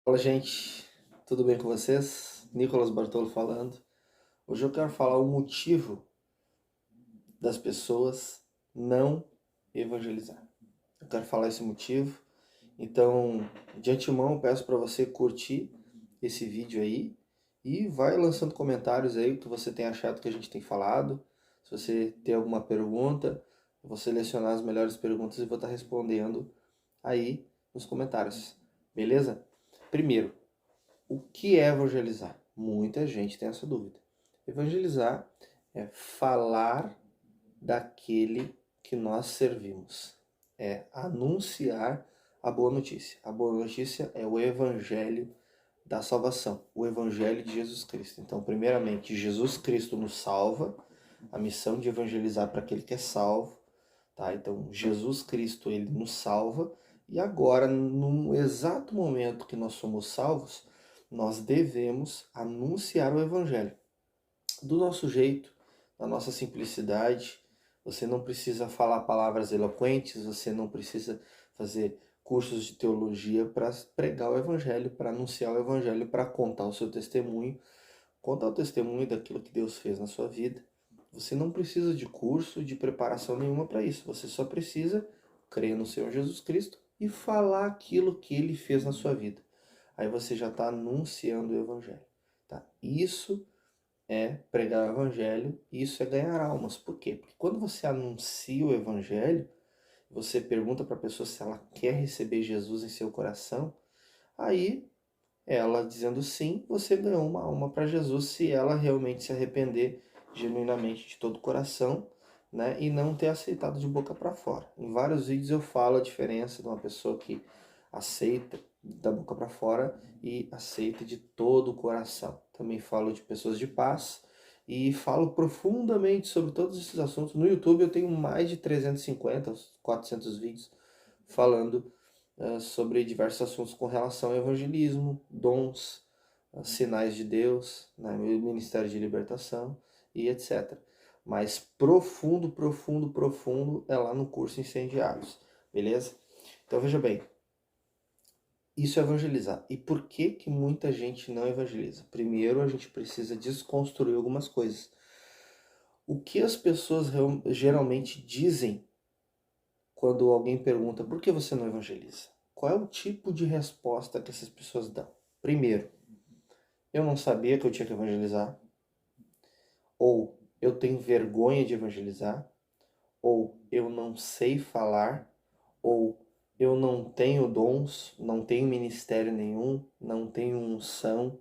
Fala, gente, tudo bem com vocês? Nicolas Bartolo falando. Hoje eu quero falar o motivo das pessoas não evangelizar. Eu quero falar esse motivo. Então, de antemão, eu peço para você curtir esse vídeo aí e vai lançando comentários aí o que você tem achado que a gente tem falado. Se você tem alguma pergunta, eu vou selecionar as melhores perguntas e vou estar respondendo aí nos comentários. Beleza? Primeiro, o que é evangelizar? Muita gente tem essa dúvida. Evangelizar é falar daquele que nós servimos. É anunciar a boa notícia. A boa notícia é o evangelho da salvação, o evangelho de Jesus Cristo. Então, primeiramente, Jesus Cristo nos salva, a missão de evangelizar para aquele que é salvo, tá? Então, Jesus Cristo, ele nos salva, e agora, no exato momento que nós somos salvos, nós devemos anunciar o evangelho do nosso jeito, da nossa simplicidade. Você não precisa falar palavras eloquentes, você não precisa fazer cursos de teologia para pregar o evangelho, para anunciar o evangelho, para contar o seu testemunho, contar o testemunho daquilo que Deus fez na sua vida. Você não precisa de curso, de preparação nenhuma para isso. Você só precisa crer no Senhor Jesus Cristo e falar aquilo que Ele fez na sua vida. Aí você já está anunciando o evangelho. Tá? Isso é pregar o evangelho, isso é ganhar almas. Por quê? Porque quando você anuncia o evangelho, você pergunta para a pessoa se ela quer receber Jesus em seu coração, aí ela dizendo sim, você ganhou uma alma para Jesus se ela realmente se arrepender genuinamente de todo o coração, né, e não ter aceitado de boca para fora. Em vários vídeos eu falo a diferença de uma pessoa que aceita da boca para fora e aceita de todo o coração. Também falo de pessoas de paz e falo profundamente sobre todos esses assuntos. No YouTube eu tenho mais de 350, 400 vídeos falando sobre diversos assuntos com relação ao evangelismo, dons, sinais de Deus, né, ministério de libertação e etc. Mas profundo, profundo, profundo é lá no curso Incendiários, beleza? Então veja bem, isso é evangelizar. E por que que muita gente não evangeliza? Primeiro, a gente precisa desconstruir algumas coisas. O que as pessoas geralmente dizem quando alguém pergunta por que você não evangeliza? Qual é o tipo de resposta que essas pessoas dão? Primeiro, eu não sabia que eu tinha que evangelizar, ou eu tenho vergonha de evangelizar, ou eu não sei falar, ou eu não tenho dons, não tenho ministério nenhum, não tenho unção,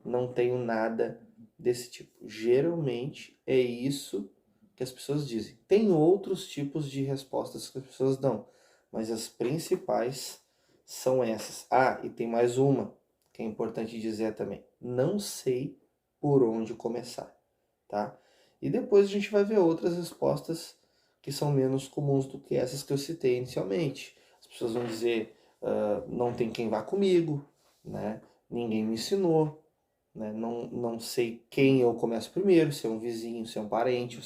não tenho nada desse tipo. Geralmente é isso que as pessoas dizem. Tem outros tipos de respostas que as pessoas dão, mas as principais são essas. Ah, e tem mais uma que é importante dizer também. Não sei por onde começar, tá? E depois a gente vai ver outras respostas que são menos comuns do que essas que eu citei inicialmente. As pessoas vão dizer, não tem quem vá comigo, né? Ninguém me ensinou, né? Não sei quem eu começo primeiro, se é um vizinho, se é um parente,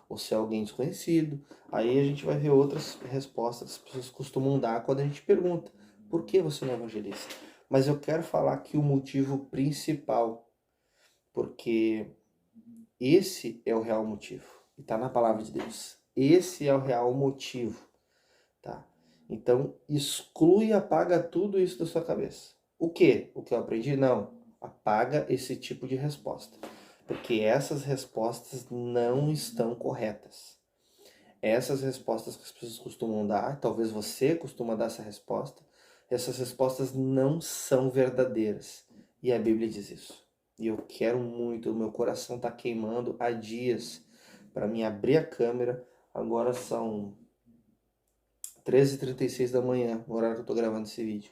ou se é alguém desconhecido. Aí a gente vai ver outras respostas que as pessoas costumam dar quando a gente pergunta, por que você não evangeliza? Mas eu quero falar aqui o motivo principal, porque esse é o real motivo. E está na palavra de Deus. Esse é o real motivo, tá? Então, exclui e apaga tudo isso da sua cabeça. O quê? O que eu aprendi? Não. Apaga esse tipo de resposta. Porque essas respostas não estão corretas. Essas respostas que as pessoas costumam dar, talvez você costuma dar essa resposta, essas respostas não são verdadeiras. E a Bíblia diz isso. E eu quero muito, o meu coração está queimando há dias para mim abrir a câmera. Agora são 13h36 da manhã, no horário que eu estou gravando esse vídeo.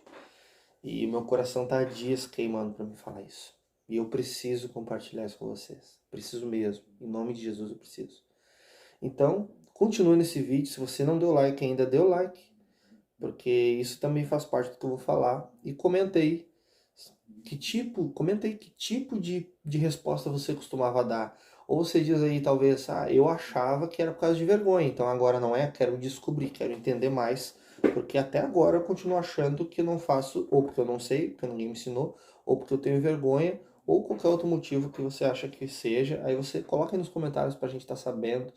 E meu coração está há dias queimando para me falar isso. E eu preciso compartilhar isso com vocês. Preciso mesmo. Em nome de Jesus eu preciso. Então, continue nesse vídeo. Se você não deu like ainda, dê o like, porque isso também faz parte do que eu vou falar. E comenta aí que tipo de resposta você costumava dar. Ou você diz aí, talvez, eu achava que era por causa de vergonha, então agora não é, quero descobrir, quero entender mais Porque até agora eu continuo achando que não faço, ou porque eu não sei, porque ninguém me ensinou, ou porque eu tenho vergonha, ou qualquer outro motivo que você acha que seja. Aí você coloca aí nos comentários pra gente estar sabendo.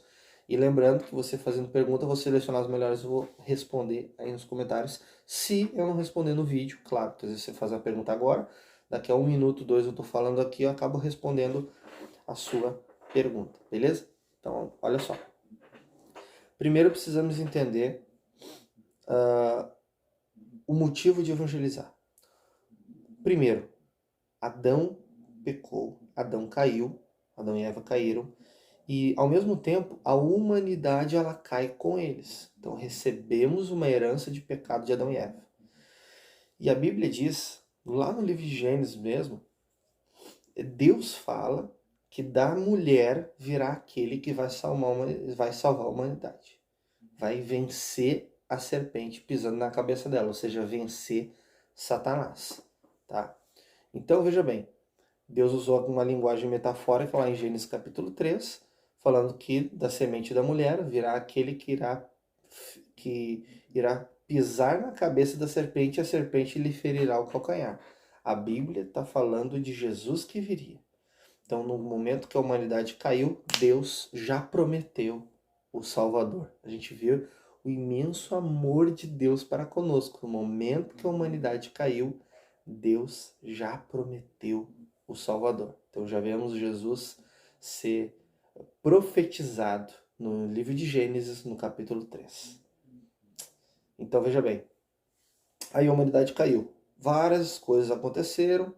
E lembrando que você fazendo pergunta, eu vou selecionar as melhores e vou responder aí nos comentários. Se eu não responder no vídeo, claro, porque às vezes você faz a pergunta agora, daqui a 1 minuto, 2 eu tô falando aqui, eu acabo respondendo a sua pergunta, beleza? Então, olha só. Primeiro precisamos entender o motivo de evangelizar. Primeiro, Adão pecou, Adão caiu, Adão e Eva caíram, e ao mesmo tempo a humanidade ela cai com eles. Então recebemos uma herança de pecado de Adão e Eva. E a Bíblia diz, lá no livro de Gênesis mesmo, Deus fala que da mulher virá aquele que vai salvar a humanidade. Vai vencer a serpente pisando na cabeça dela, ou seja, vencer Satanás, tá? Então veja bem, Deus usou uma linguagem metafórica lá em Gênesis capítulo 3, falando que da semente da mulher virá aquele que irá pisar na cabeça da serpente e a serpente lhe ferirá o calcanhar. A Bíblia está falando de Jesus que viria. Então, no momento que a humanidade caiu, Deus já prometeu o Salvador. A gente viu o imenso amor de Deus para conosco. No momento que a humanidade caiu, Deus já prometeu o Salvador. Então já vemos Jesus ser profetizado no livro de Gênesis, no capítulo 3. Então veja bem, aí a humanidade caiu. Várias coisas aconteceram,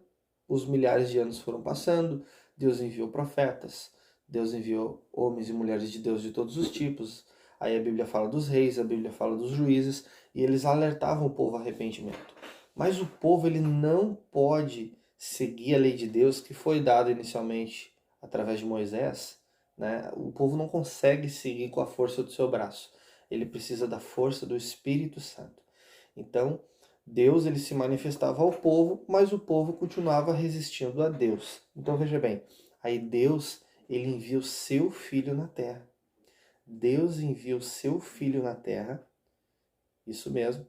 os milhares de anos foram passando, Deus enviou profetas, Deus enviou homens e mulheres de Deus de todos os tipos. Aí a Bíblia fala dos reis, a Bíblia fala dos juízes, e eles alertavam o povo ao arrependimento. Mas o povo ele não pode seguir a lei de Deus que foi dada inicialmente através de Moisés, né? O povo não consegue seguir com a força do seu braço. Ele precisa da força do Espírito Santo. Então, Deus ele se manifestava ao povo, mas o povo continuava resistindo a Deus. Então veja bem, aí Deus ele envia o seu filho na terra. Deus envia o seu filho na terra, isso mesmo.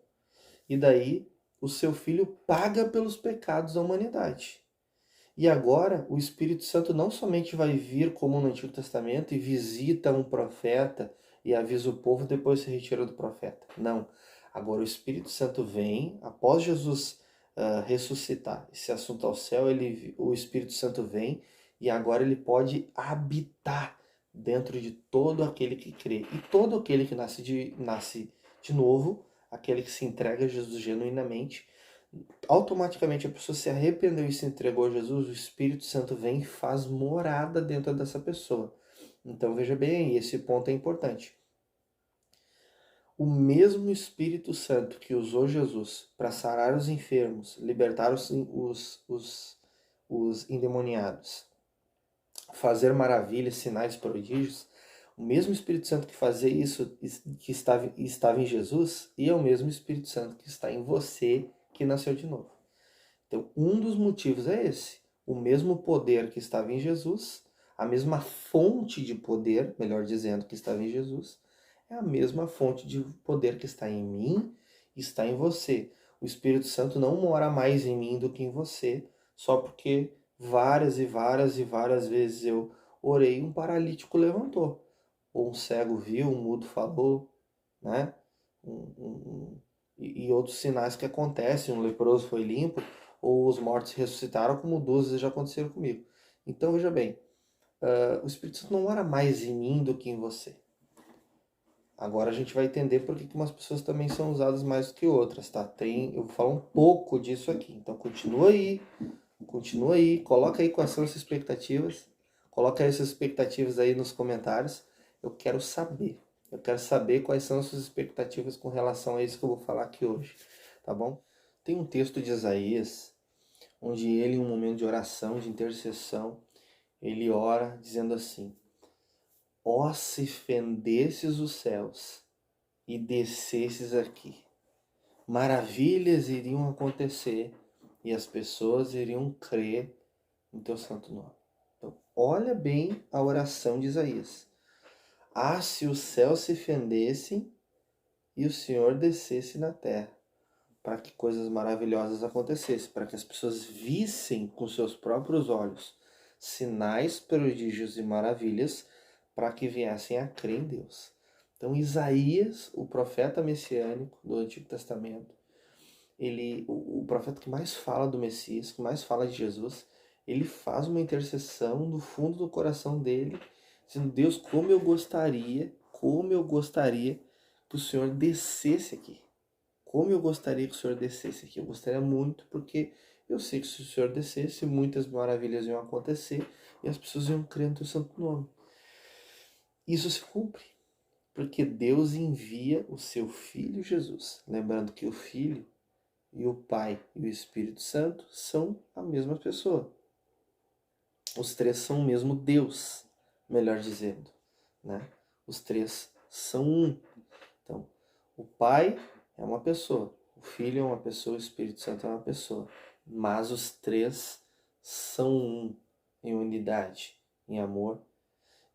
E daí o seu filho paga pelos pecados da humanidade. E agora o Espírito Santo não somente vai vir como no Antigo Testamento e visita um profeta e avisa o povo, depois se retira do profeta. Não. Agora o Espírito Santo vem, após Jesus ressuscitar e se assunto ao céu, o Espírito Santo vem e agora ele pode habitar dentro de todo aquele que crê. E todo aquele que nasce de novo, aquele que se entrega a Jesus genuinamente, automaticamente a pessoa se arrependeu e se entregou a Jesus, o Espírito Santo vem e faz morada dentro dessa pessoa. Então veja bem, esse ponto é importante. O mesmo Espírito Santo que usou Jesus para sarar os enfermos, libertar os endemoniados, fazer maravilhas, sinais, prodígios, o mesmo Espírito Santo que fazia isso, que estava em Jesus, e é o mesmo Espírito Santo que está em você, que nasceu de novo. Então, um dos motivos é esse. O mesmo poder que estava em Jesus, a mesma fonte de poder, melhor dizendo, que estava em Jesus, é a mesma fonte de poder que está em mim e está em você. O Espírito Santo não mora mais em mim do que em você, só porque várias e várias e várias vezes eu orei e um paralítico levantou. Ou um cego viu, um mudo falou, né? E outros sinais que acontecem, um leproso foi limpo, ou os mortos ressuscitaram, como 2 vezes já aconteceram comigo. Então veja bem, o Espírito Santo não mora mais em mim do que em você. Agora a gente vai entender por que umas pessoas também são usadas mais do que outras, tá? Eu vou falar um pouco disso aqui. Então continua aí, coloca aí quais são as expectativas, coloca aí essas expectativas aí nos comentários. Eu quero saber quais são as suas expectativas com relação a isso que eu vou falar aqui hoje, tá bom? Tem um texto de Isaías, onde ele, em um momento de oração, de intercessão, ele ora dizendo assim: ó, se fendesses os céus e descesses aqui, maravilhas iriam acontecer e as pessoas iriam crer no teu santo nome. Então, olha bem a oração de Isaías. Ah, se os céus se fendessem e o Senhor descesse na terra, para que coisas maravilhosas acontecessem, para que as pessoas vissem com seus próprios olhos sinais, prodígios e maravilhas, para que viessem a crer em Deus. Então Isaías, o profeta messiânico do Antigo Testamento, o profeta que mais fala do Messias, que mais fala de Jesus, ele faz uma intercessão do fundo do coração dele, dizendo: Deus, como eu gostaria que o Senhor descesse aqui. Como eu gostaria que o Senhor descesse aqui. Eu gostaria muito, porque eu sei que se o Senhor descesse, muitas maravilhas iam acontecer e as pessoas iam crer no teu santo nome. Isso se cumpre, porque Deus envia o seu Filho Jesus. Lembrando que o Filho e o Pai e o Espírito Santo são a mesma pessoa. Os três são o mesmo Deus, melhor dizendo, né? Os três são um. Então, o Pai é uma pessoa, o Filho é uma pessoa, o Espírito Santo é uma pessoa. Mas os três são um, em unidade, em amor,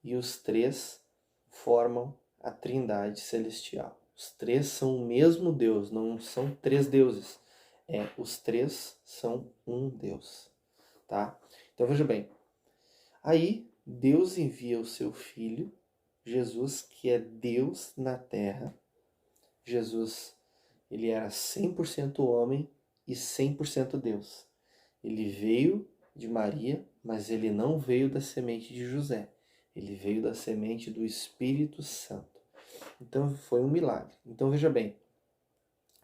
e os três formam a Trindade Celestial. Os três são o mesmo Deus, não são três deuses. Os três são um Deus, tá? Então veja bem, aí Deus envia o seu Filho, Jesus, que é Deus na terra. Jesus, ele era 100% homem e 100% Deus. Ele veio de Maria, mas ele não veio da semente de José. Ele veio da semente do Espírito Santo. Então foi um milagre. Então veja bem,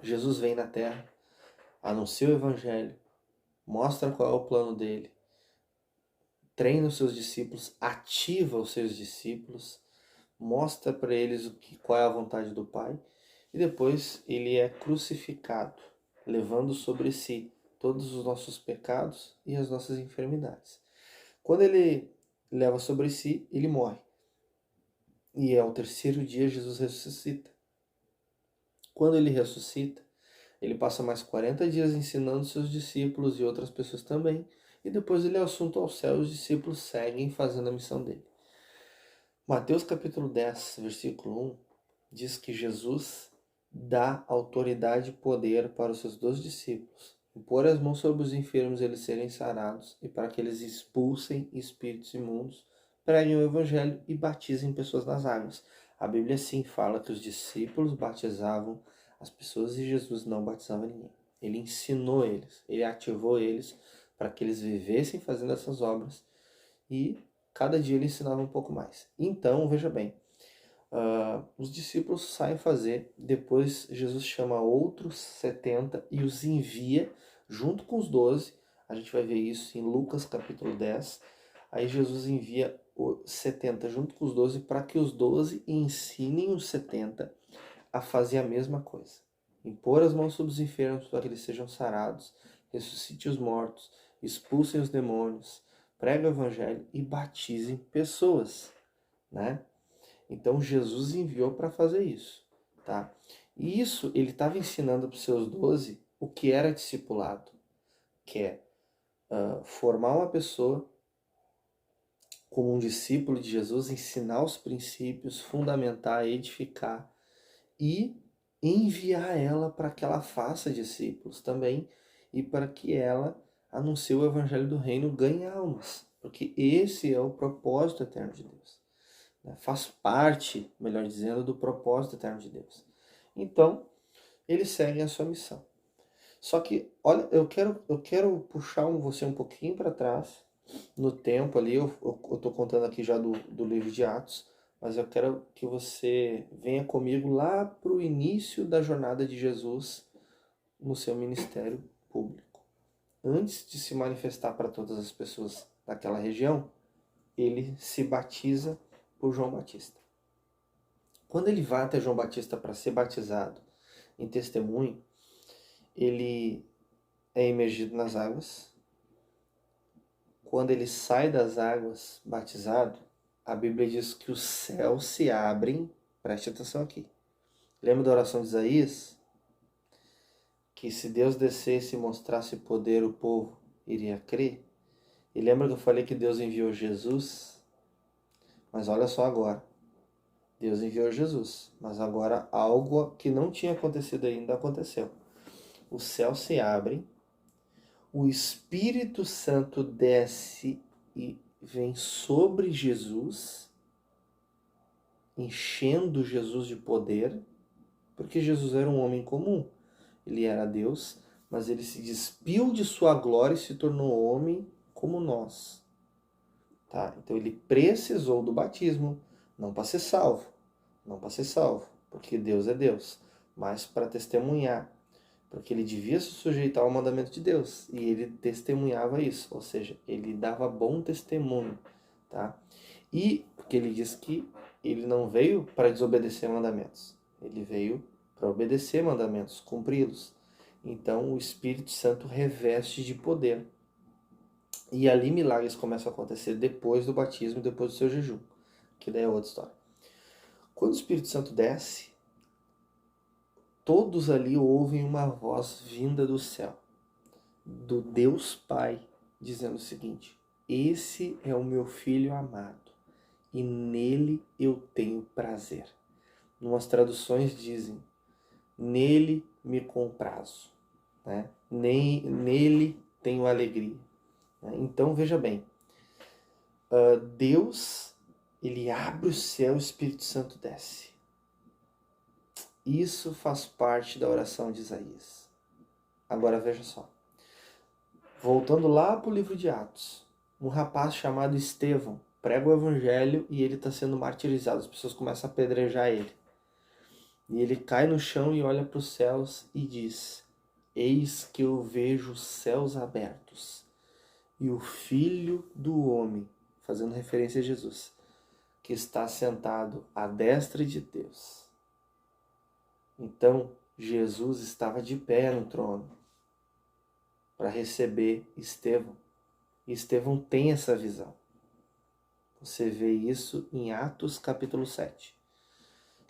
Jesus vem na terra, anuncia o Evangelho, mostra qual é o plano dele, treina os seus discípulos, ativa os seus discípulos, mostra para eles qual é a vontade do Pai, e depois ele é crucificado, levando sobre si todos os nossos pecados e as nossas enfermidades. Quando ele leva sobre si, ele morre. E ao terceiro dia Jesus ressuscita. Quando ele ressuscita, ele passa mais 40 dias ensinando seus discípulos e outras pessoas também, e depois ele é assunto ao céu e os discípulos seguem fazendo a missão dele. Mateus capítulo 10, versículo 1, diz que Jesus dá autoridade e poder para os seus 12 discípulos, impor as mãos sobre os enfermos e eles serem sarados, e para que eles expulsem espíritos imundos, preguem o evangelho e batizem pessoas nas águas. A Bíblia sim fala que os discípulos batizavam as pessoas e Jesus não batizava ninguém. Ele ensinou eles, ele ativou eles para que eles vivessem fazendo essas obras, e cada dia ele ensinava um pouco mais. Então, veja bem, os discípulos saem fazer, depois Jesus chama outros 70 e os envia junto com os 12. A gente vai ver isso em Lucas capítulo 10. Aí Jesus envia os 70 junto com os 12 para que os 12 ensinem os 70 a fazer a mesma coisa. Impor as mãos sobre os enfermos para que eles sejam sarados, ressuscite os mortos, expulsem os demônios, pregue o evangelho e batizem pessoas, né? Então Jesus enviou para fazer isso, tá? E isso ele estava ensinando para os seus 12 o que era discipulado, que é formar uma pessoa como um discípulo de Jesus, ensinar os princípios, fundamentar, edificar e enviar ela para que ela faça discípulos também e para que ela anuncie o evangelho do reino, ganhe almas, porque esse é o propósito eterno de Deus. Faz parte, melhor dizendo, do propósito eterno de Deus. Então, eles seguem a sua missão. Só que, olha, eu quero puxar você um pouquinho para trás, no tempo ali, eu estou contando aqui já do livro de Atos, mas eu quero que você venha comigo lá para o início da jornada de Jesus no seu ministério público. Antes de se manifestar para todas as pessoas daquela região, ele se batiza por João Batista. Quando ele vai até João Batista para ser batizado em testemunho, ele é imergido nas águas. Quando ele sai das águas batizado, a Bíblia diz que os céus se abrem. Preste atenção aqui. Lembra da oração de Isaías? Que se Deus descesse e mostrasse poder, o povo iria crer. E lembra que eu falei que Deus enviou Jesus? Mas olha só agora. Deus enviou Jesus, mas agora algo que não tinha acontecido ainda aconteceu. Os céus se abrem, o Espírito Santo desce e vem sobre Jesus, enchendo Jesus de poder, porque Jesus era um homem comum. Ele era Deus, mas ele se despiu de sua glória e se tornou homem como nós. Tá? Então ele precisou do batismo, não para ser salvo, porque Deus é Deus, mas para testemunhar, porque ele devia se sujeitar ao mandamento de Deus, e ele testemunhava isso, ou seja, ele dava bom testemunho, tá? E porque ele diz que ele não veio para desobedecer mandamentos, ele veio para obedecer mandamentos, cumpri-los. Então o Espírito Santo reveste de poder. E ali milagres começam a acontecer depois do batismo e depois do seu jejum, que daí é outra história. Quando o Espírito Santo desce, todos ali ouvem uma voz vinda do céu, do Deus Pai, dizendo o seguinte: esse é o meu filho amado, e nele eu tenho prazer. Umas traduções dizem: nele me comprazo, né? Nele tenho alegria. Então veja bem, Deus, ele abre o céu, o Espírito Santo desce. Isso faz parte da oração de Isaías. Agora veja só. Voltando lá para o livro de Atos, um rapaz chamado Estevão prega o evangelho e ele está sendo martirizado. As pessoas começam a apedrejar ele. E ele cai no chão e olha para os céus e diz: eis que eu vejo os céus abertos e o Filho do Homem, fazendo referência a Jesus, que está sentado à destra de Deus. Então, Jesus estava de pé no trono para receber Estevão. E Estevão tem essa visão. Você vê isso em Atos capítulo 7.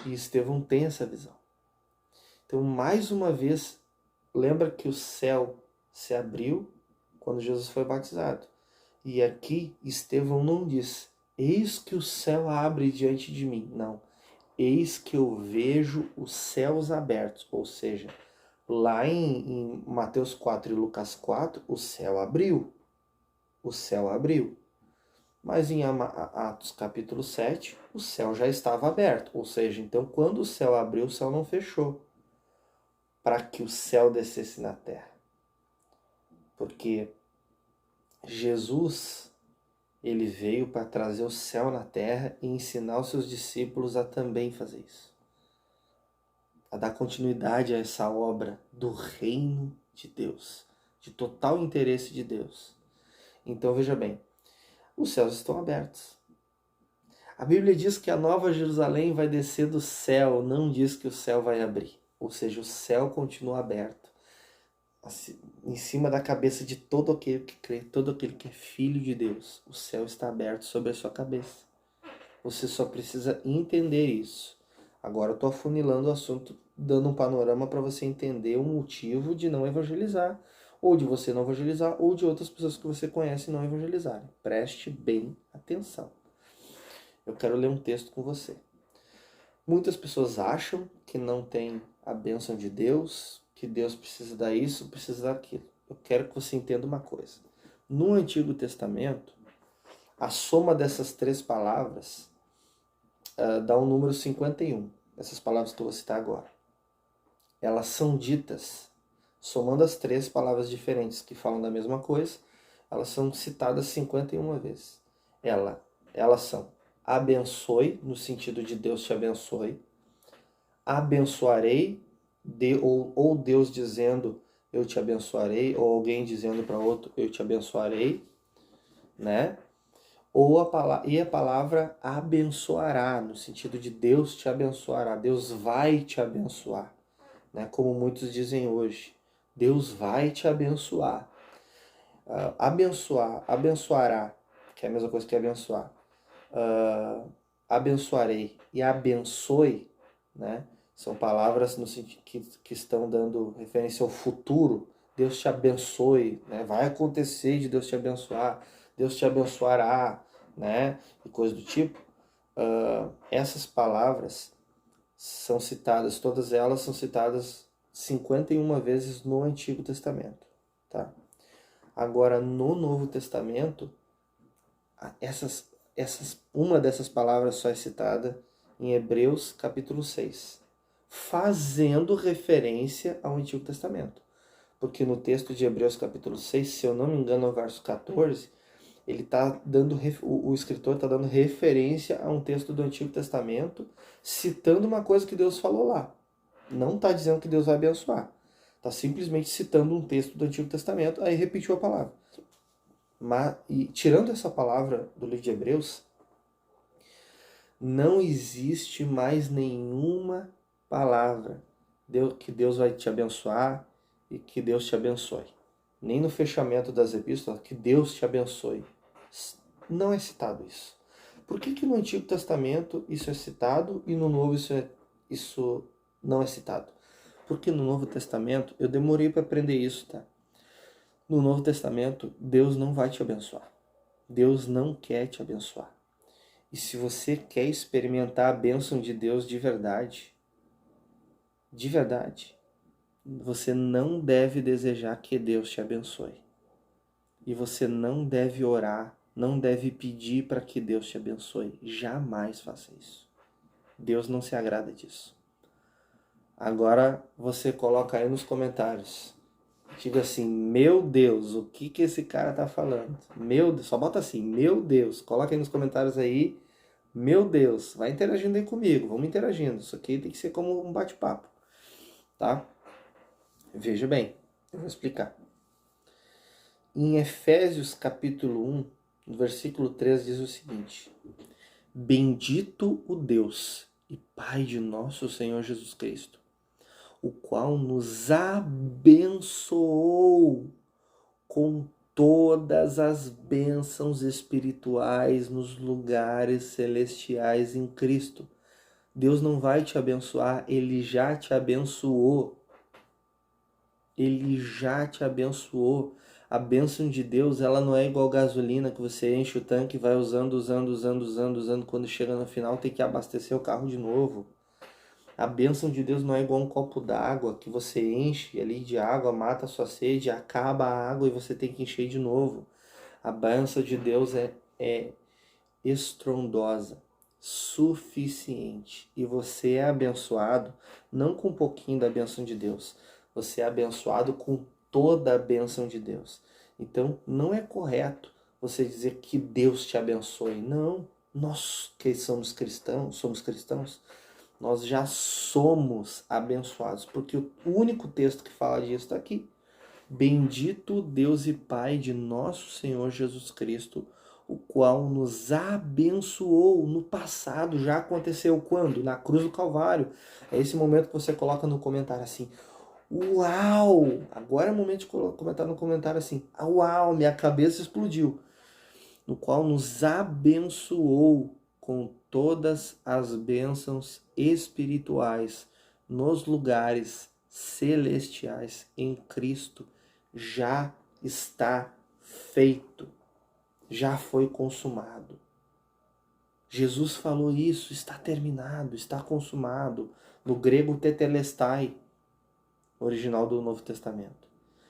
E Estevão tem essa visão. Então, mais uma vez, lembra que o céu se abriu quando Jesus foi batizado. E aqui Estevão não diz: eis que o céu abre diante de mim. Não. Eis que eu vejo os céus abertos. Ou seja, lá em Mateus 4 e Lucas 4, o céu abriu. O céu abriu. Mas em Atos capítulo 7, o céu já estava aberto. Ou seja, então quando o céu abriu, o céu não fechou para que o céu descesse na terra. Porque Jesus, ele veio para trazer o céu na terra e ensinar os seus discípulos a também fazer isso. A dar continuidade a essa obra do reino de Deus, de total interesse de Deus. Então veja bem, os céus estão abertos. A Bíblia diz que a nova Jerusalém vai descer do céu, não diz que o céu vai abrir. Ou seja, o céu continua aberto, assim, em cima da cabeça de todo aquele que crê, todo aquele que é filho de Deus. O céu está aberto sobre a sua cabeça. Você só precisa entender isso. Agora eu estou afunilando o assunto, dando um panorama para você entender o motivo de não evangelizar, ou de você não evangelizar, ou de outras pessoas que você conhece não evangelizarem. Preste bem atenção. Eu quero ler um texto com você. Muitas pessoas acham que não tem a bênção de Deus, que Deus precisa dar isso, precisa daquilo. Eu quero que você entenda uma coisa. No Antigo Testamento, a soma dessas três palavras dá um número 51. Essas palavras que eu vou citar agora. Elas são ditas, somando as três palavras diferentes que falam da mesma coisa, elas são citadas 51 vezes. Elas são: abençoe, no sentido de Deus te abençoe; abençoarei, ou Deus dizendo eu te abençoarei, ou alguém dizendo para outro eu te abençoarei, né? Ou a palavra abençoará, no sentido de Deus te abençoará, Deus vai te abençoar, né? Como muitos dizem hoje, Deus vai te abençoar. Abençoará, que é a mesma coisa que abençoar. Abençoarei e abençoe, né? São palavras no sentido que estão dando referência ao futuro. Deus te abençoe, né? Vai acontecer de Deus te abençoar, Deus te abençoará, né? E coisa do tipo. essas palavras são citadas, todas elas são citadas 51 vezes no Antigo Testamento, tá? Agora, no Novo Testamento, uma dessas palavras só é citada em Hebreus capítulo 6, fazendo referência ao Antigo Testamento. Porque no texto de Hebreus capítulo 6, se eu não me engano, no verso 14, ele tá dando, o escritor está dando referência a um texto do Antigo Testamento, citando uma coisa que Deus falou lá. Não está dizendo que Deus vai abençoar. Está simplesmente citando um texto do Antigo Testamento, aí repetiu a palavra. E tirando essa palavra do livro de Hebreus, não existe mais nenhuma palavra que Deus vai te abençoar e que Deus te abençoe. Nem no fechamento das epístolas, que Deus te abençoe. Não é citado isso. Por que no Antigo Testamento isso é citado e no Novo isso não é citado? Porque no Novo Testamento, eu demorei para aprender isso, tá? No Novo Testamento, Deus não vai te abençoar. Deus não quer te abençoar. E se você quer experimentar a bênção de Deus de verdade, você não deve desejar que Deus te abençoe. E você não deve orar, não deve pedir para que Deus te abençoe. Jamais faça isso. Deus não se agrada disso. Agora você coloca aí nos comentários. Diga assim, meu Deus, o que esse cara tá falando? Meu Deus, só bota assim, meu Deus. Coloca aí nos comentários aí, meu Deus. Vai interagindo aí comigo, vamos interagindo. Isso aqui tem que ser como um bate-papo, tá? Veja bem, eu vou explicar. Em Efésios capítulo 1, no versículo 3, diz o seguinte: Bendito o Deus e Pai de nosso Senhor Jesus Cristo, o qual nos abençoou com todas as bênçãos espirituais nos lugares celestiais em Cristo. Deus não vai te abençoar, Ele já te abençoou. Ele já te abençoou. A bênção de Deus, ela não é igual gasolina que você enche o tanque e vai usando. Quando chega no final tem que abastecer o carro de novo. A bênção de Deus não é igual um copo d'água que você enche ali de água, mata a sua sede, acaba a água e você tem que encher de novo. A bênção de Deus é estrondosa, suficiente. E você é abençoado não com um pouquinho da bênção de Deus. Você é abençoado com toda a bênção de Deus. Então, não é correto você dizer que Deus te abençoe. Não. Nós que somos cristãos, nós já somos abençoados. Porque o único texto que fala disso está aqui. Bendito Deus e Pai de nosso Senhor Jesus Cristo, o qual nos abençoou no passado. Já aconteceu quando? Na cruz do Calvário. É esse momento que você coloca no comentário assim: Uau! Agora é o momento de comentar no comentário assim: Uau, minha cabeça explodiu. No qual nos abençoou com todas as bênçãos espirituais nos lugares celestiais em Cristo. Já está feito. Já foi consumado. Jesus falou isso: está terminado, está consumado. No grego, tetelestai, original do Novo Testamento.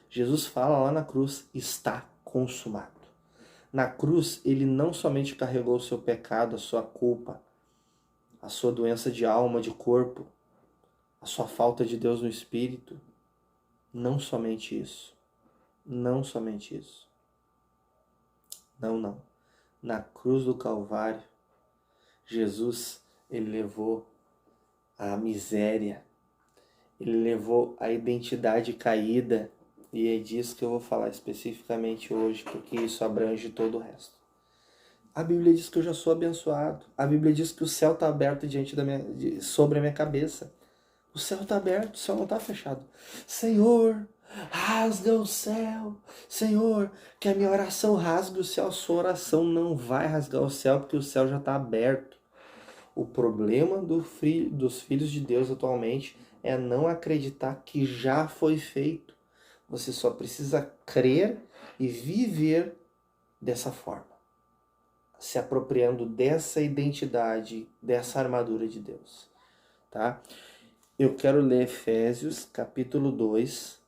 Jesus fala lá na cruz: está consumado. Na cruz, ele não somente carregou o seu pecado, a sua culpa, a sua doença de alma, de corpo, a sua falta de Deus no espírito. Não somente isso. Não somente isso. Não. Na cruz do Calvário, Jesus, ele levou a miséria, ele levou a identidade caída, e é disso que eu vou falar especificamente hoje, porque isso abrange todo o resto. A Bíblia diz que eu já sou abençoado. A Bíblia diz que o céu está aberto sobre a minha cabeça. O céu está aberto, o céu não está fechado. Senhor, rasga o céu. Senhor, que a minha oração rasgue o céu. A sua oração não vai rasgar o céu, porque o céu já está aberto. O problema dos filhos de Deus atualmente é não acreditar que já foi feito. Você só precisa crer e viver dessa forma. se apropriando dessa identidade, dessa armadura de Deus, tá? Eu quero ler Efésios, capítulo 2,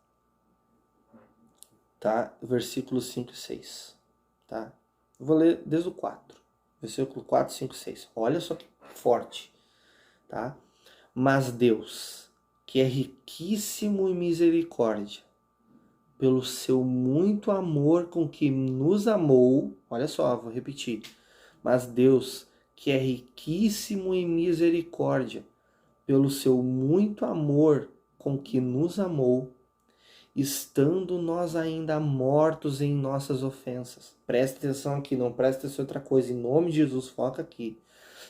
tá? Versículos 5 e 6, tá? Eu vou ler desde o 4, versículo 4, 5 e 6. Olha só que forte, tá? Mas Deus, que é riquíssimo em misericórdia, pelo seu muito amor com que nos amou, olha só, vou repetir. Mas Deus, que é riquíssimo em misericórdia, pelo seu muito amor com que nos amou, estando nós ainda mortos em nossas ofensas. Preste atenção aqui, não preste atenção em outra coisa. Em nome de Jesus, foca aqui.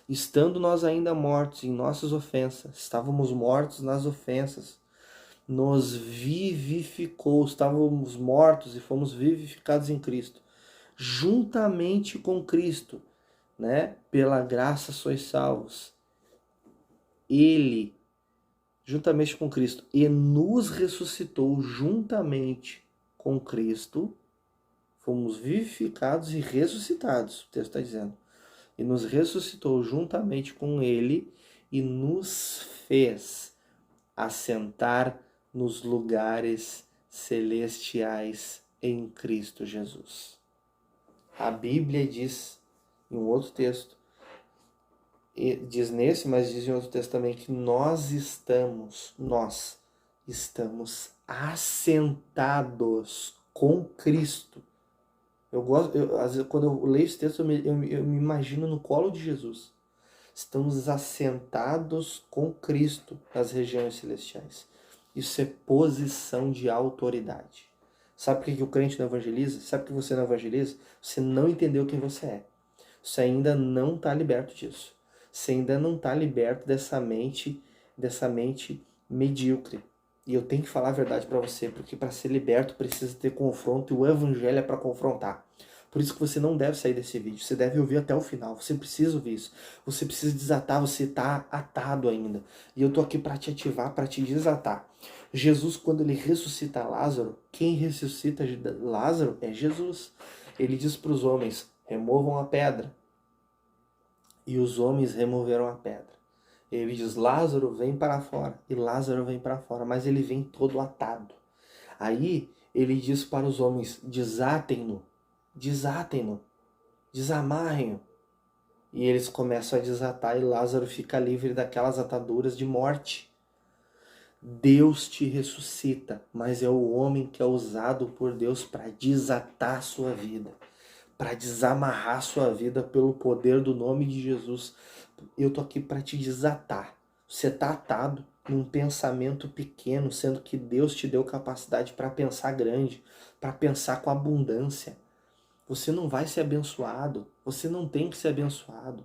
Estando nós ainda mortos em nossas ofensas, estávamos mortos nas ofensas, nos vivificou, estávamos mortos e fomos vivificados em Cristo, juntamente com Cristo, né? Pela graça sois salvos. Ele, juntamente com Cristo, e nos ressuscitou juntamente com Cristo, fomos vivificados e ressuscitados, o texto está dizendo, e nos ressuscitou juntamente com Ele e nos fez assentar nos lugares celestiais em Cristo Jesus. A Bíblia diz em um outro texto, diz nesse, mas diz em outro texto também, que nós estamos assentados com Cristo. Às vezes, quando eu leio esse texto, eu me imagino no colo de Jesus. Estamos assentados com Cristo nas regiões celestiais. Isso é posição de autoridade. Sabe por que o crente não evangeliza? Sabe por que você não evangeliza? Você não entendeu quem você é. Você ainda não está liberto disso. Você ainda não está liberto dessa mente medíocre. E eu tenho que falar a verdade para você, porque para ser liberto precisa ter confronto e o evangelho é para confrontar. Por isso que você não deve sair desse vídeo, você deve ouvir até o final, você precisa ouvir isso. Você precisa desatar, você está atado ainda. E eu tô aqui para te ativar, para te desatar. Jesus, quando ele ressuscita Lázaro, quem ressuscita Lázaro é Jesus. Ele diz para os homens, removam a pedra. E os homens removeram a pedra. Ele diz, Lázaro vem para fora. E Lázaro vem para fora, mas ele vem todo atado. Aí ele diz para os homens, desatem-no, desamarrem-no. E eles começam a desatar e Lázaro fica livre daquelas ataduras de morte. Deus te ressuscita, mas é o homem que é usado por Deus para desatar a sua vida, para desamarrar a sua vida pelo poder do nome de Jesus. Eu tô aqui para te desatar. Você está atado num pensamento pequeno, sendo que Deus te deu capacidade para pensar grande, para pensar com abundância. Você não vai ser abençoado, você não tem que ser abençoado.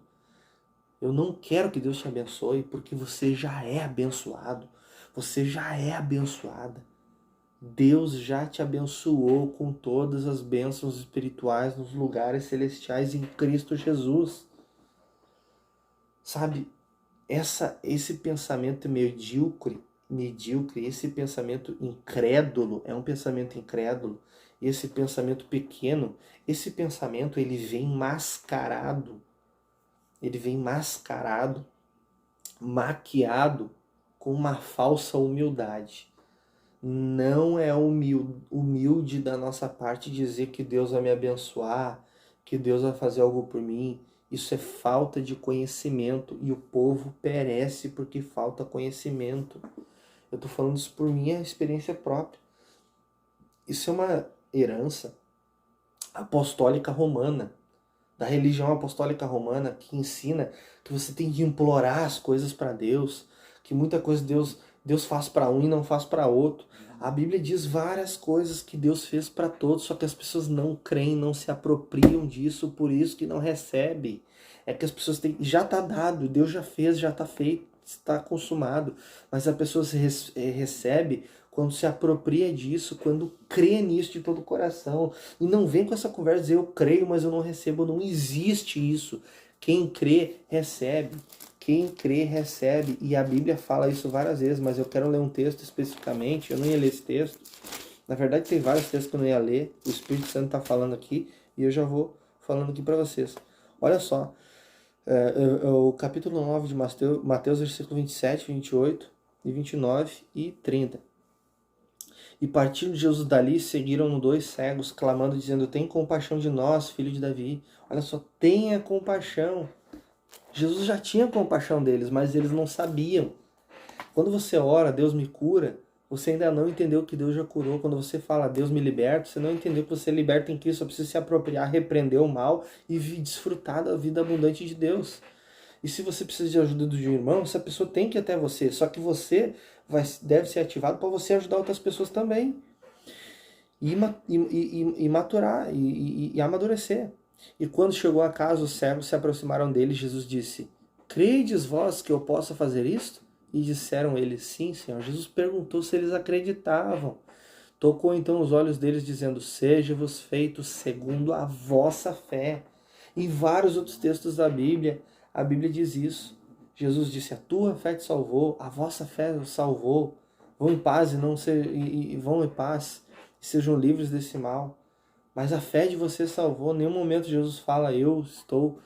Eu não quero que Deus te abençoe, porque você já é abençoado, você já é abençoada. Deus já te abençoou com todas as bênçãos espirituais nos lugares celestiais em Cristo Jesus. Sabe, esse pensamento medíocre, esse pensamento incrédulo, é um pensamento incrédulo, esse pensamento pequeno, esse pensamento ele vem mascarado, maquiado com uma falsa humildade. Não é humilde da nossa parte dizer que Deus vai me abençoar, que Deus vai fazer algo por mim. Isso é falta de conhecimento e o povo perece porque falta conhecimento. Eu estou falando isso por minha experiência própria. Isso é uma herança apostólica romana, da religião apostólica romana, que ensina que você tem que implorar as coisas para Deus, que muita coisa Deus faz para um e não faz para outro. A Bíblia diz várias coisas que Deus fez para todos, só que as pessoas não creem, não se apropriam disso, por isso que não recebe. É que as pessoas têm, já está dado, Deus já fez, já está feito, está consumado, mas a pessoa recebe quando se apropria disso, quando crê nisso de todo o coração. E não vem com essa conversa de dizer eu creio, mas eu não recebo. Não existe isso. Quem crê, recebe. Quem crê, recebe. E a Bíblia fala isso várias vezes, mas eu quero ler um texto especificamente. Eu não ia ler esse texto. Na verdade, tem vários textos que eu não ia ler. O Espírito Santo está falando aqui e eu já vou falando aqui para vocês. Olha só, o capítulo 9 de Mateus, versículo 27, 28 e 29 e 30. E partindo Jesus dali, seguiram-no 2 cegos, clamando, dizendo: tem compaixão de nós, filho de Davi. Olha só, tenha compaixão. Jesus já tinha compaixão deles, mas eles não sabiam. Quando você ora, Deus me cura, você ainda não entendeu que Deus já curou. Quando você fala, Deus me liberta, você não entendeu que você é liberta em Cristo, só precisa se apropriar, repreender o mal e desfrutar da vida abundante de Deus. E se você precisa de ajuda de um irmão, essa pessoa tem que ir até você, só que você deve ser ativado para você ajudar outras pessoas também. E maturar, e amadurecer. E quando chegou a casa, os servos se aproximaram dele, e Jesus disse: credes vós que eu possa fazer isto? E disseram eles: sim, Senhor. Jesus perguntou se eles acreditavam. Tocou então os olhos deles, dizendo: seja-vos feito segundo a vossa fé. Em vários outros textos da Bíblia, a Bíblia diz isso. Jesus disse: a tua fé te salvou, a vossa fé os salvou. Vão em paz vão em paz e sejam livres desse mal. Mas a fé de você salvou. Em nenhum momento Jesus fala: eu estou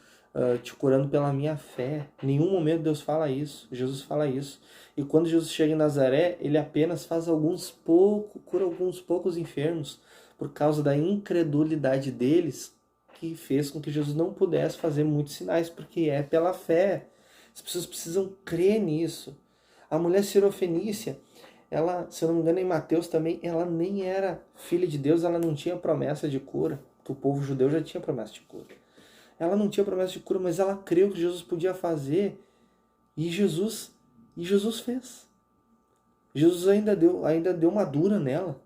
te curando pela minha fé. Em nenhum momento Deus fala isso. Jesus fala isso. E quando Jesus chega em Nazaré, ele apenas cura alguns poucos enfermos por causa da incredulidade deles, que fez com que Jesus não pudesse fazer muitos sinais, porque é pela fé. As pessoas precisam crer nisso. A mulher cirofenícia, ela, se eu não me engano, em Mateus também, ela nem era filha de Deus, ela não tinha promessa de cura, que o povo judeu já tinha promessa de cura. Ela não tinha promessa de cura, mas ela creu que Jesus podia fazer, e Jesus fez. Jesus ainda deu uma dura nela.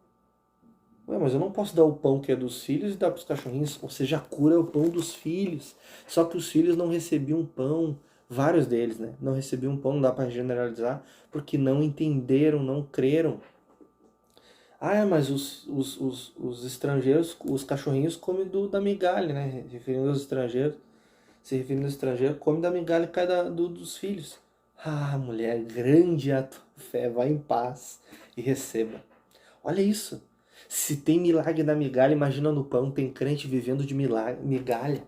Ué, mas eu não posso dar o pão que é dos filhos e dar para os cachorrinhos. Ou seja, a cura é o pão dos filhos. Só que os filhos não recebiam pão. Vários deles, né? Não recebiam pão, não dá para generalizar, porque não entenderam, não creram. Ah, mas os estrangeiros, os cachorrinhos comem da migalha, né? Referindo aos estrangeiros. Se referindo aos estrangeiros, come da migalha e cai dos filhos. Ah, mulher, grande a tua fé, vá em paz e receba. Olha isso. Se tem milagre da migalha, imagina no pão, tem crente vivendo de migalha.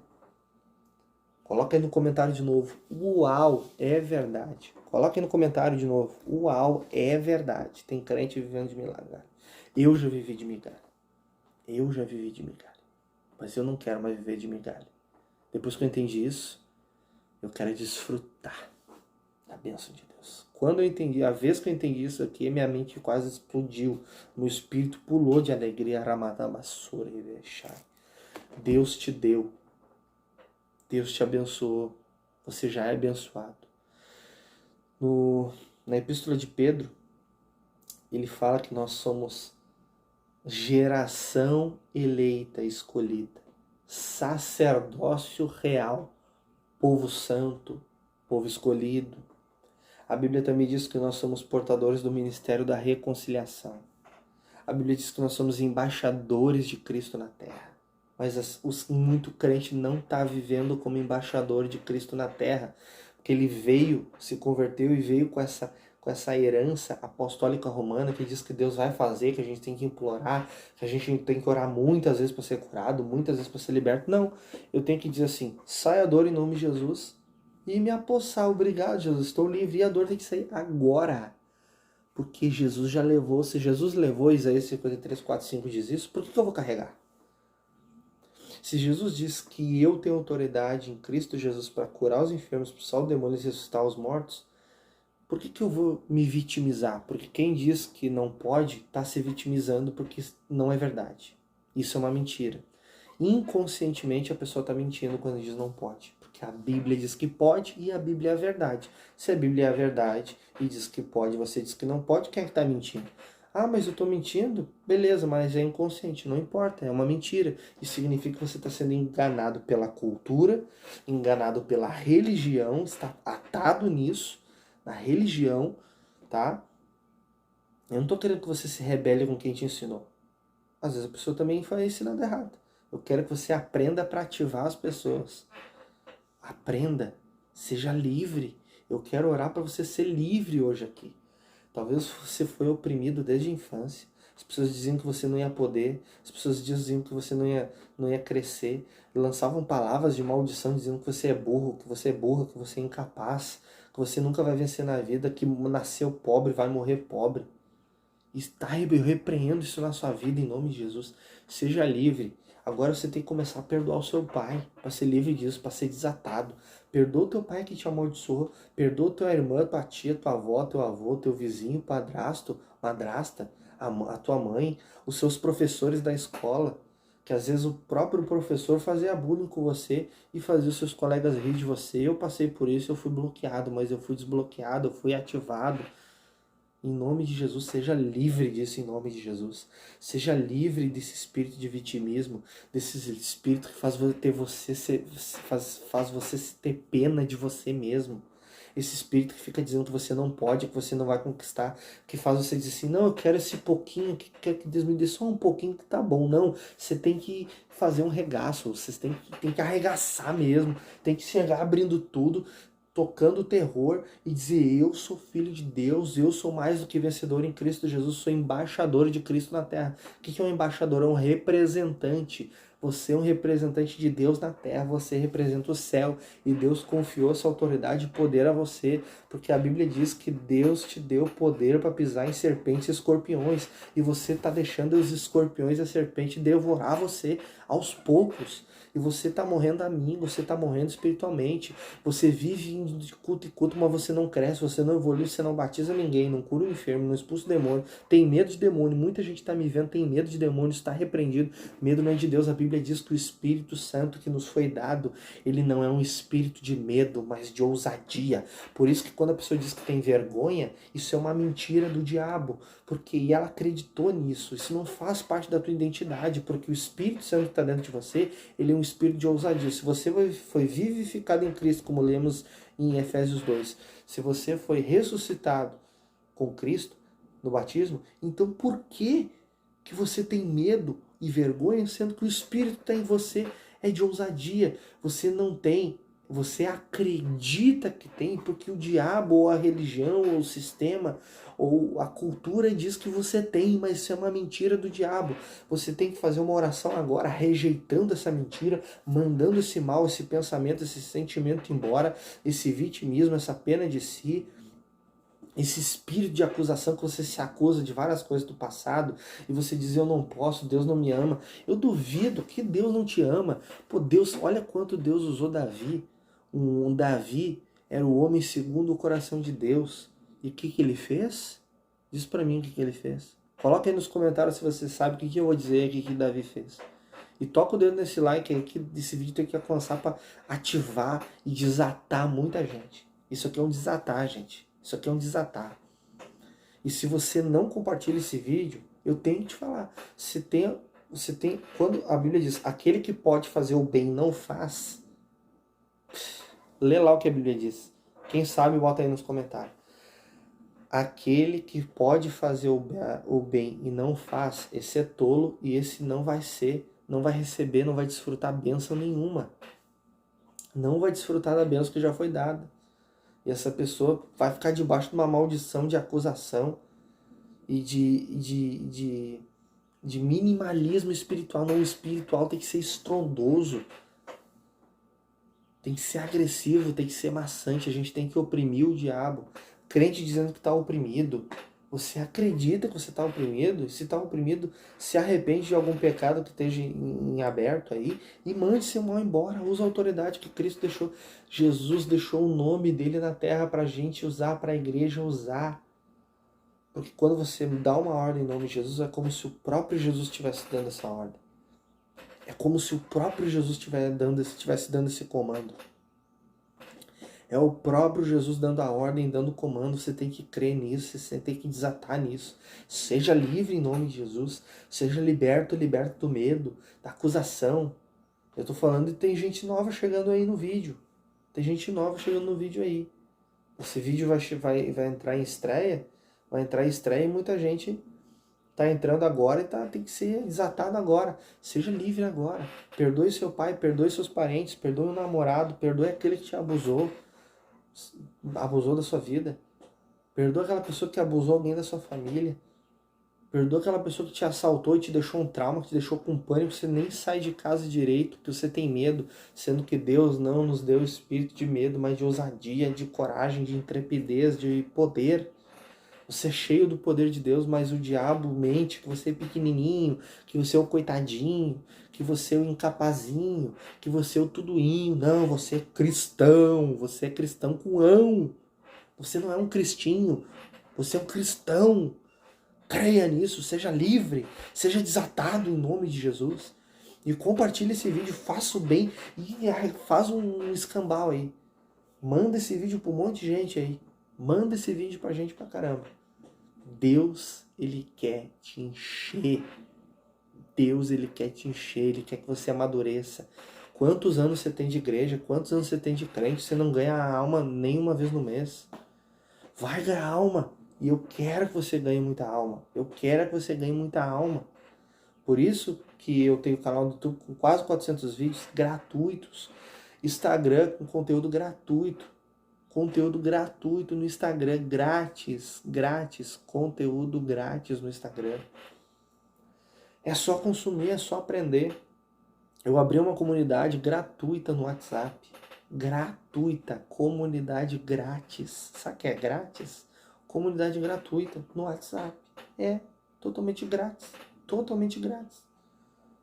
Coloca aí no comentário de novo. Uau, é verdade. Coloca aí no comentário de novo. Uau, é verdade. Tem crente vivendo de migalha. Eu já vivi de migalha. Eu já vivi de migalha. Mas eu não quero mais viver de migalha. Depois que eu entendi isso, eu quero desfrutar da bênção de Deus. Quando eu entendi, a vez que eu entendi isso aqui, minha mente quase explodiu. Meu espírito pulou de alegria. Deus te deu. Deus te abençoou. Você já é abençoado. Na Epístola de Pedro, ele fala que nós somos geração eleita, escolhida, sacerdócio real, povo santo, povo escolhido. A Bíblia também diz que nós somos portadores do ministério da reconciliação. A Bíblia diz que nós somos embaixadores de Cristo na terra. Mas muito crente não está vivendo como embaixador de Cristo na terra, porque ele veio, se converteu e veio com essa herança apostólica romana que diz que Deus vai fazer, que a gente tem que implorar, que a gente tem que orar muitas vezes para ser curado, muitas vezes para ser liberto. Não, eu tenho que dizer assim: sai a dor em nome de Jesus e me apossar. Obrigado, Jesus, estou livre. E a dor tem que sair agora. Porque Jesus já levou. Se Jesus levou, Isaías 53, 4, 5 diz isso, por que eu vou carregar? Se Jesus diz que eu tenho autoridade em Cristo Jesus para curar os enfermos, expulsar os demônios e ressuscitar os mortos, por que eu vou me vitimizar? Porque quem diz que não pode está se vitimizando porque não é verdade. Isso é uma mentira. Inconscientemente a pessoa está mentindo quando diz não pode. Porque a Bíblia diz que pode e a Bíblia é a verdade. Se a Bíblia é a verdade e diz que pode, você diz que não pode, quem é que está mentindo? Ah, mas eu estou mentindo? Beleza, mas é inconsciente, não importa, é uma mentira. Isso significa que você está sendo enganado pela cultura, enganado pela religião, está atado nisso, na religião, tá? Eu não estou querendo que você se rebele com quem te ensinou. Às vezes a pessoa também foi ensinando errado. Eu quero que você aprenda para ativar as pessoas. Aprenda, seja livre. Eu quero orar para você ser livre hoje aqui. Talvez você foi oprimido desde a infância. As pessoas diziam que você não ia poder, as pessoas diziam que você não ia crescer, lançavam palavras de maldição dizendo que você é burro, que você é burra, que você é incapaz, que você nunca vai vencer na vida, que nasceu pobre, vai morrer pobre. Eu repreendo isso na sua vida em nome de Jesus. Seja livre. Agora você tem que começar a perdoar o seu pai, para ser livre disso, para ser desatado. Perdoa o teu pai que te amaldiçoou, perdoa tua irmã, tua tia, tua avó, teu avô, teu vizinho, padrasto, madrasta, a tua mãe, os seus professores da escola, que às vezes o próprio professor fazia bullying com você e fazia os seus colegas rir de você. Eu passei por isso, eu fui bloqueado, mas eu fui desbloqueado, eu fui ativado. Em nome de Jesus, seja livre disso em nome de Jesus. Seja livre desse espírito de vitimismo, desse espírito que faz você ter pena de você mesmo. Esse espírito que fica dizendo que você não pode, que você não vai conquistar, que faz você dizer assim, não, eu quero esse pouquinho, que Deus me dê só um pouquinho que tá bom. Não, você tem que fazer um regaço, você tem que arregaçar mesmo, tem que chegar abrindo tudo, tocando terror e dizer, eu sou filho de Deus, eu sou mais do que vencedor em Cristo Jesus, sou embaixador de Cristo na terra. O que é um embaixador? É um representante. Você é um representante de Deus na terra, você representa o céu e Deus confiou essa autoridade e poder a você, porque a Bíblia diz que Deus te deu poder para pisar em serpentes e escorpiões e você está deixando os escorpiões e a serpente devorar você aos poucos. E você está morrendo a mim, você está morrendo espiritualmente. Você vive de culto em culto, mas você não cresce, você não evolui, você não batiza ninguém, não cura o enfermo, não expulsa o demônio. Tem medo de demônio. Muita gente está me vendo, tem medo de demônio, está repreendido. Medo não é de Deus. A Bíblia diz que o Espírito Santo que nos foi dado, ele não é um espírito de medo, mas de ousadia. Por isso que quando a pessoa diz que tem vergonha, isso é uma mentira do diabo. Porque ela acreditou nisso. Isso não faz parte da tua identidade, porque o Espírito Santo que está dentro de você, ele é um espírito de ousadia. Se você foi vivificado em Cristo, como lemos em Efésios 2, se você foi ressuscitado com Cristo no batismo, então por que você tem medo e vergonha, sendo que o Espírito que está em você é de ousadia? Você não tem, você acredita que tem, porque o diabo, ou a religião, ou o sistema, ou a cultura diz que você tem, mas isso é uma mentira do diabo. Você tem que fazer uma oração agora, rejeitando essa mentira, mandando esse mal, esse pensamento, esse sentimento embora, esse vitimismo, essa pena de si, esse espírito de acusação que você se acusa de várias coisas do passado e você diz, eu não posso, Deus não me ama. Eu duvido que Deus não te ama. Pô, Deus, olha quanto Deus usou Davi. Davi era o homem segundo o coração de Deus. E o que ele fez? Diz pra mim o que ele fez. Coloca aí nos comentários se você sabe o que eu vou dizer, o que Davi fez. E toca o dedo nesse like aí, que esse vídeo tem que alcançar para ativar e desatar muita gente. Isso aqui é um desatar, gente. Isso aqui é um desatar. E se você não compartilha esse vídeo, eu tenho que te falar. Quando a Bíblia diz, aquele que pode fazer o bem não faz, lê lá o que a Bíblia diz. Quem sabe, bota aí nos comentários. Aquele que pode fazer o bem e não faz, esse é tolo e esse não vai receber, não vai desfrutar bênção nenhuma. Não vai desfrutar da bênção que já foi dada. E essa pessoa vai ficar debaixo de uma maldição de acusação e de minimalismo espiritual. Não, o espiritual tem que ser estrondoso, tem que ser agressivo, tem que ser maçante. A gente tem que oprimir o diabo. Crente dizendo que está oprimido. Você acredita que você está oprimido? Se está oprimido, se arrepende de algum pecado que esteja em aberto aí e mande seu mal embora. Usa a autoridade que Cristo deixou. Jesus deixou o nome dele na terra para a gente usar, para a igreja usar. Porque quando você dá uma ordem em nome de Jesus, é como se o próprio Jesus estivesse dando essa ordem. É como se o próprio Jesus estivesse dando esse comando. É o próprio Jesus dando a ordem, dando o comando. Você tem que crer nisso, você tem que desatar nisso. Seja livre em nome de Jesus. Seja liberto do medo, da acusação. Eu tô falando e tem gente nova chegando aí no vídeo. Tem gente nova chegando no vídeo aí. Esse vídeo vai entrar em estreia. Vai entrar em estreia e muita gente tá entrando agora e tem que ser desatado agora. Seja livre agora. Perdoe seu pai, perdoe seus parentes, perdoe o namorado, perdoe aquele que te abusou da sua vida. Perdoa aquela pessoa que abusou alguém da sua família. Perdoa aquela pessoa que te assaltou e te deixou um trauma, que te deixou com pânico, você nem sai de casa direito, que você tem medo, sendo que Deus não nos deu espírito de medo, mas de ousadia, de coragem, de intrepidez, de poder. Você é cheio do poder de Deus, mas o diabo mente que você é pequenininho, que você é o coitadinho, que você é o incapazinho, que você é o tudoinho. Não, você é cristão com ão. Você não é um cristinho, você é um cristão. Creia nisso, seja livre, seja desatado em nome de Jesus. E compartilhe esse vídeo, faça o bem e faz um escambau aí. Manda esse vídeo para um monte de gente aí. Manda esse vídeo pra gente pra caramba. Deus, Ele quer te encher. Deus, Ele quer te encher, Ele quer que você amadureça. Quantos anos você tem de igreja? Quantos anos você tem de crente? Você não ganha a alma nenhuma vez no mês. Vai ganhar alma. E eu quero que você ganhe muita alma. Eu quero que você ganhe muita alma. Por isso que eu tenho canal do YouTube com quase 400 vídeos gratuitos. Instagram com conteúdo gratuito. Conteúdo gratuito no Instagram, grátis, conteúdo grátis no Instagram. É só consumir, é só aprender. Eu abri uma comunidade gratuita no WhatsApp. Gratuita, comunidade grátis. Sabe o que é grátis? Comunidade gratuita no WhatsApp. É totalmente grátis. Totalmente grátis.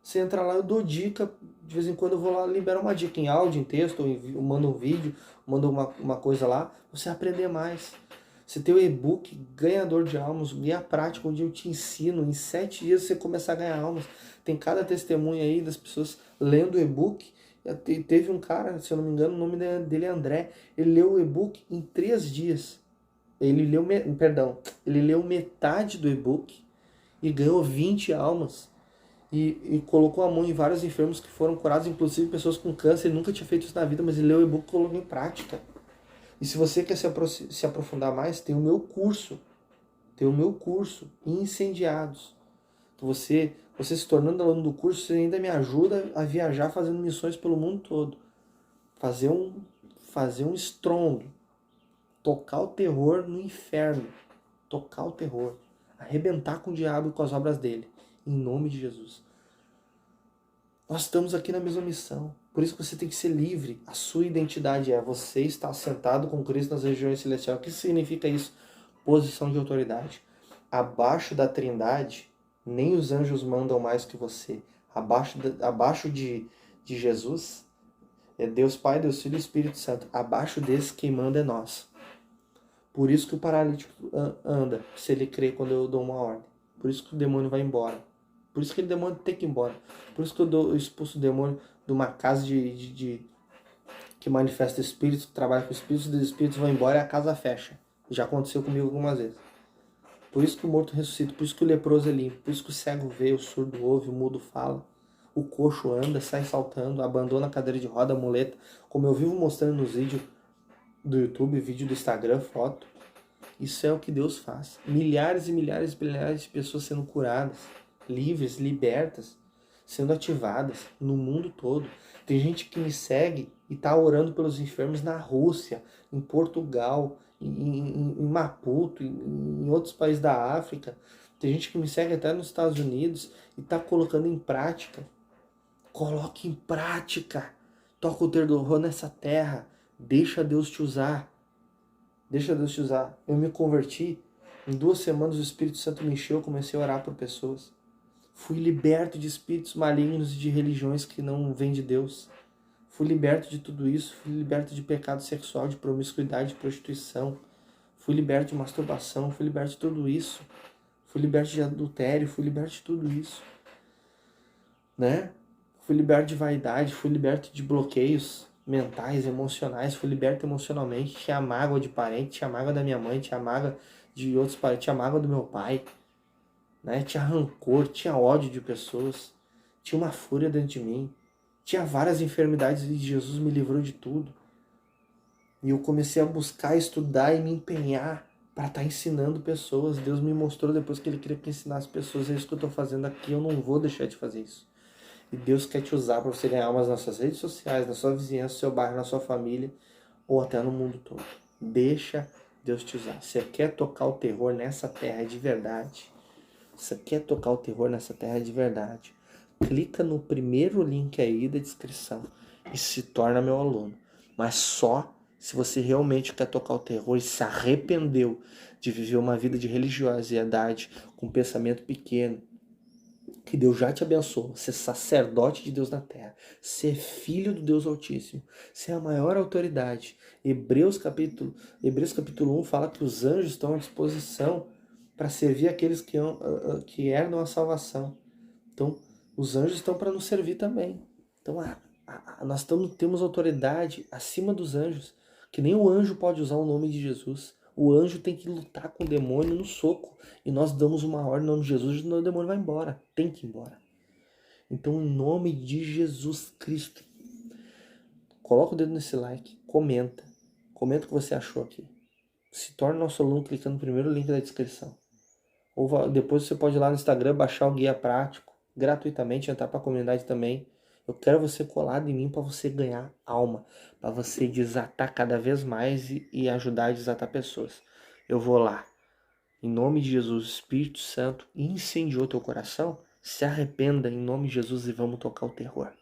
Você entra lá, eu dou dica. De vez em quando eu vou lá, libero uma dica em áudio, em texto, eu mando um vídeo, mando uma coisa lá. Você aprender mais. Você tem o e-book Ganhador de Almas, guia prático, onde eu te ensino. Em 7 dias você começar a ganhar almas. Tem cada testemunho aí das pessoas lendo o e-book. Teve um cara, se eu não me engano, o nome dele é André. Ele leu o e-book em 3 dias. Ele leu metade do e-book e ganhou 20 almas. E colocou a mão em vários enfermos que foram curados, inclusive pessoas com câncer. Ele nunca tinha feito isso na vida, mas ele leu o e-book e colocou em prática. E se você quer se aprofundar mais, tem o meu curso. Tem o meu curso, Incendiados. Você se tornando aluno do curso, você ainda me ajuda a viajar fazendo missões pelo mundo todo. Fazer um estrondo. Tocar o terror no inferno. Tocar o terror. Arrebentar com o diabo e com as obras dele. Em nome de Jesus. Nós estamos aqui na mesma missão. Por isso que você tem que ser livre. A sua identidade é você estar sentado com Cristo nas regiões celestiais. O que significa isso? Posição de autoridade. Abaixo da Trindade, nem os anjos mandam mais que você. Abaixo de Jesus, é Deus Pai, Deus Filho e Espírito Santo. Abaixo desse, quem manda é nós. Por isso que o paralítico anda, se ele crê quando eu dou uma ordem. Por isso que o demônio vai embora. Por isso que o demônio tem que ir embora. Por isso que eu expulso o demônio de uma casa que manifesta espíritos, que trabalha com espíritos, os espíritos vão embora e a casa fecha. Já aconteceu comigo algumas vezes. Por isso que o morto ressuscita, por isso que o leproso é limpo, por isso que o cego vê, o surdo ouve, o mudo fala, o coxo anda, sai saltando, abandona a cadeira de roda, a muleta, como eu vivo mostrando nos vídeos do YouTube, vídeo do Instagram, foto. Isso é o que Deus faz. Milhares e milhares e milhares de pessoas sendo curadas, livres, libertas, sendo ativadas no mundo todo. Tem gente que me segue e está orando pelos enfermos na Rússia, em Portugal, em Maputo, em outros países da África. Tem gente que me segue até nos Estados Unidos e está colocando em prática. Coloque em prática. Toca o terror nessa terra. Deixa Deus te usar. Deixa Deus te usar. Eu me converti. Em 2 semanas o Espírito Santo me encheu. Eu comecei a orar por pessoas. Fui liberto de espíritos malignos e de religiões que não vêm de Deus. Fui liberto de tudo isso. Fui liberto de pecado sexual, de promiscuidade, de prostituição. Fui liberto de masturbação. Fui liberto de tudo isso. Fui liberto de adultério. Fui liberto de tudo isso. Né? Fui liberto de vaidade. Fui liberto de bloqueios mentais, emocionais. Fui liberto emocionalmente. Tinha mágoa de parente. Tinha mágoa da minha mãe. Tinha mágoa de outros parentes. Tinha mágoa do meu pai. Né? Tinha rancor, tinha ódio de pessoas, tinha uma fúria dentro de mim, tinha várias enfermidades e Jesus me livrou de tudo. E eu comecei a buscar, estudar e me empenhar para estar ensinando pessoas. Deus me mostrou depois que Ele queria que eu ensinasse pessoas. É isso que eu estou fazendo aqui, eu não vou deixar de fazer isso. E Deus quer te usar para você ganhar almas nas suas redes sociais, na sua vizinhança, no seu bairro, na sua família ou até no mundo todo. Deixa Deus te usar. Você quer tocar o terror nessa terra de verdade? Você quer tocar o terror nessa terra de verdade? Clica no primeiro link aí da descrição e se torna meu aluno. Mas só se você realmente quer tocar o terror e se arrependeu de viver uma vida de religiosidade com pensamento pequeno, que Deus já te abençoou, ser sacerdote de Deus na terra, ser filho do Deus Altíssimo, ser a maior autoridade. Hebreus capítulo 1 fala que os anjos estão à disposição para servir aqueles que herdam a salvação. Então, os anjos estão para nos servir também. Então, nós temos autoridade acima dos anjos, que nem o anjo pode usar o nome de Jesus. O anjo tem que lutar com o demônio no soco. E nós damos uma ordem no nome de Jesus e o demônio vai embora. Tem que ir embora. Então, em nome de Jesus Cristo, coloca o dedo nesse like, comenta. Comenta o que você achou aqui. Se torne nosso aluno clicando no primeiro link da descrição. Ou depois você pode ir lá no Instagram, baixar o guia prático, gratuitamente, entrar para a comunidade também. Eu quero você colado em mim para você ganhar alma, para você desatar cada vez mais e ajudar a desatar pessoas. Eu vou lá. Em nome de Jesus, o Espírito Santo incendiou teu coração. Se arrependa em nome de Jesus e vamos tocar o terror.